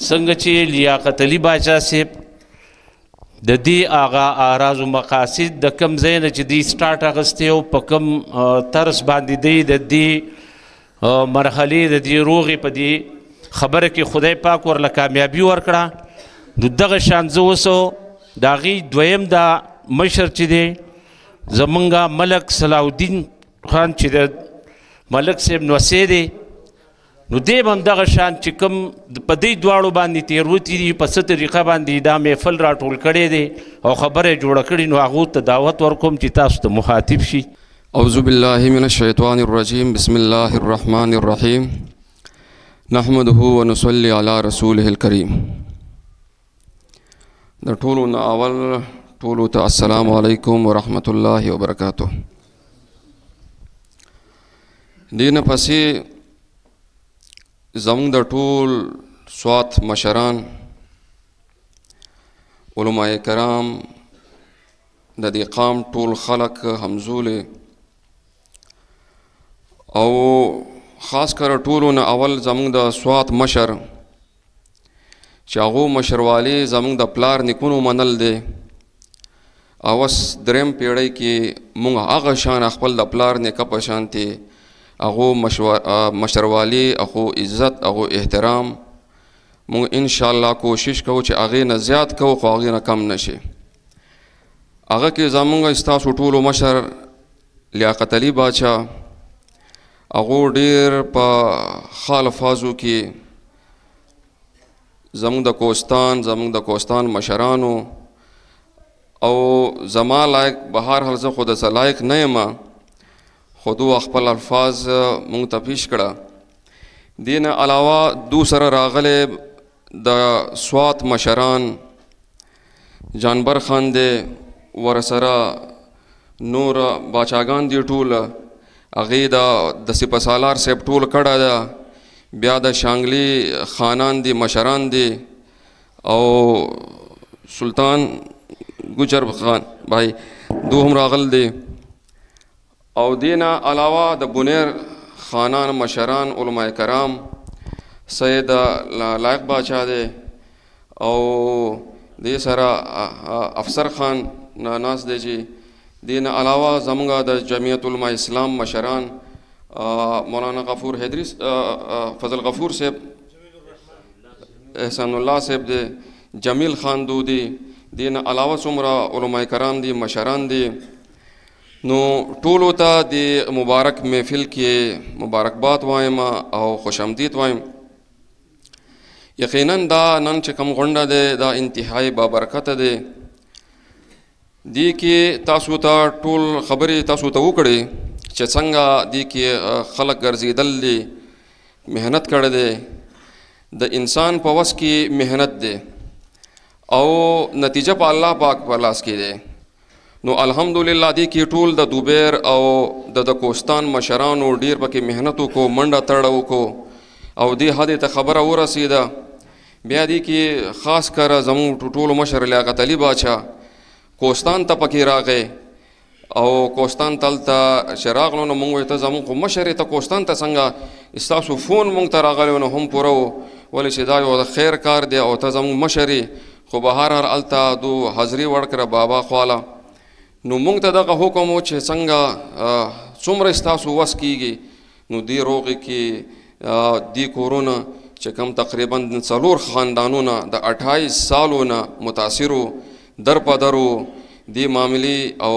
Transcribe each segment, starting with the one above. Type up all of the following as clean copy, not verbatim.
څنګه چې لیاقت علي باچا صاحب د دې هغه اراز و مقاصد د کوم ځای نه چې دوی سټارټ اخیستی او په کوم طرز باندې دی د دې مرحلې د دې روغې په دې خبره کې خدای پاک ورله کامیابي ورکړه. نو دغه شان زه اوس د هغې دویم دا مشر چې دی زمونږ ملک صلاح الدین خان چې د ملک صاحب نوسی دی، نو دی به هم دغه شان چې کوم په دې دواړو باندې تېروتي دي په څه طریقه باندې دا محفل راټول کړی دی او خبره یې جوړه کړې، نو هغو ته دعوت ورکوم چې تاسو ته مخاطب شي. اعوذ بالله من الشیطان الرجیم، بسم الله الرحمن الرحیم، نحمده ونصلي علی رسوله الکریم. د ټولو نه اول ټولو ته السلام علیکم ورحمت الله وبرکاته. دې نه پسې زموږ د ټول سوات مشران، علماء کرام، د دې قام ټول خلق همزولې او خاص کر ټولو نه اول زموږ د سوات مشر چې هغو مشروالي زموږ د پلار نیکونو منل دی، اوس دریم پیړۍ کې موږ هغه شان خپل د پلار نیکه په شانتې هغو مشروالي، هغو عزت، هغو احترام موږ انشاءالله کوشش کوو چې هغې نه زیات کوو خو هغې نه کم نشي. هغه کې زموږ ستاسو ټولو مشر لیاقت علي باچا هغو ډېر په ښه الفاظو کې زموږ د کوستان مشرانو او زما لایق به هر حال زه خو د څه لایق نه یم خو دو خپل الفاظ مونږ ته پیش کړه. دې نه علاوه دو سره راغلی د سوات مشران جانبر خان دی، ورسره نور باچاګان دي ټول، هغې د سپه سالار صاحب ټول کړه ده، بیا د شانګلي خانان دي، مشران دي، او سلطان ګجر خان بھائی دو هم راغل دی، او دینا علاوه د بنیر خانان مشران علماء کرام سید لائق باچا دی، او دې سره افسر خان ناس دی چې دینا علاوه زمونږ د جمعیت علماء اسلام مشران مولانا غفور حیدری فضل غفور صاحب، احسان الله صاحب دی، جمیل خان دو دی، دین علاوه څومره علماء کرام دي، مشران دي. نو ټولو ته د مبارک محفل کې مبارکباد وایم او خوش آمدید وایم. یقینا دا نن چې کوم غونډه ده دا انتهایی بابرکته ده. دې کې تاسو ته ټول خبرې تاسو ته وکړې چې څنګه دې کې خلک ګرځېدل دي، محنت کړی دی، د انسان په وس کې محنت دی او نتیجه په الله پاک په لاس کې دی. نو الحمدلله دې کې ټول د دوبیر او د کوستان مشرانو ډیر پکې محنت وکړو، منډه تړه وکړو او دې حد ته خبره ورسېده. بیا دې کې خاص کر زموږ ټولو مشر لیاقت علي باچا کوستان ته پکې راغی او کوستان تلته چې راغلو نو موږ ته زموږ خو مشر ته کوستان ته څنګه ستاسو فون موږ ته راغلی نو هم پوره و، ولې چې دا یو د خیر کار دی او ته زموږ مشر خو به هر هلته دو حاضري ورکړه بابا خواله. نو موږ ته دغه حکم و چې څنګه څومره ستاسو وس کېږي نو دې روغې کې دې کورونه چې کوم تقریبا 4 خاندانونه د 28 سالو نه متاثرو در په درو دې معاملې او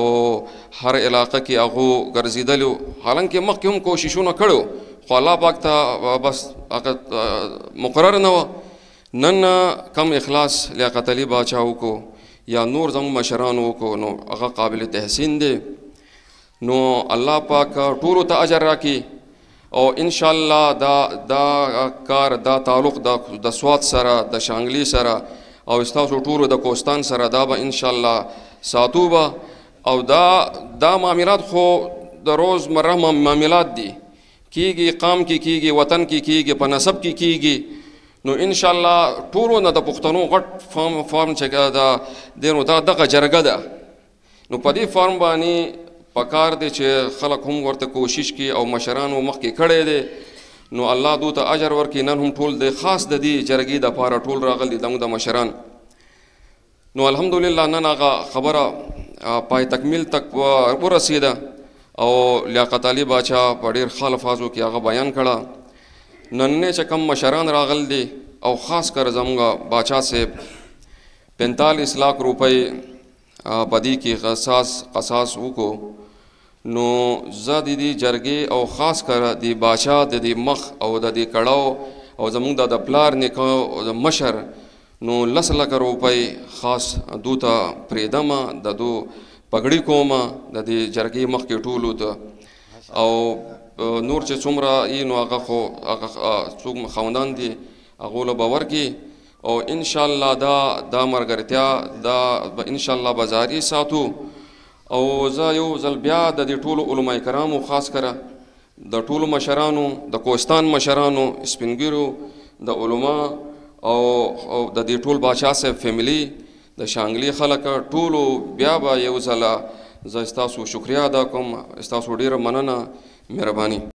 هر علاقه کې هغو ګرځېدلو، حالانکه مخکې هم کوششونه کړو خو الله پاک ته بس مقرر نه وه. نن کم اخلاص لیاقت علي باچا وکړو یا نور زموږ مشرانو وکړو نو هغه قابل تحسین دی. نو الله پاک ټولو ته اجر راکړي او انشاءالله دا کار دا تعلق د سوات سره د شانګلي سره او ستاسو ټولو د کوستان سره دا به انشاءالله ساتو به. او دا معاملات خو د روزمره معاملات دي، کیږي قام کې کیږي، وطن کې کیږي، په نسب کې کیږي. نو انشاءالله ټولو نه د پښتنو غټ فارم چې دی نو دا دغه جرګه ده. نو په دې فارم باندې پکار دی چې خلک هم ورته کوشش کړي او مشرانو مخکې کړی دی نو الله دو ته اجر ورکړي. نن هم ټول د خاص د دې جرګې دپاره ټول راغلي زموږ د مشران. نو الحمدلله نن هغه خبره پای تکمیل تک ورسېده او لیاقت علي باچا په ډېر ښه الفاظو کې هغه بیان کړه. نننې چې کم مشران راغل دي او خاص کر زموږ باچا صاحب 45 लाख روپۍ په دې کې قصاص وکړو. نو زه د دې جرګې او خاص کر د باچا د دې مخ او د دې کړاو او زموږ د پلار نیکه او د مشر نو 10 لک روپۍ خاص دو ته پرېږدم، د دو پګړي کوم د دې جرګې مخکې ټولو ته. او نور چې څومره یې نو هغه خو هغه څوک خاوندان دي هغو له به ورکړي او انشاءالله دا ملګرتیا دا انشاءالله به جاري ساتو. او زه یو ځل بیا د دې ټولو علما کرامو خاص کره د ټولو مشرانو د کوهستان مشرانو سپینګیرو د علما او د دې ټول باچا صاحب فیملی د شانګلي خلک ټولو بیا به یو ځله زه ستاسو شکریه ادا کوم. ستاسو ډیره مننه، مهرباني.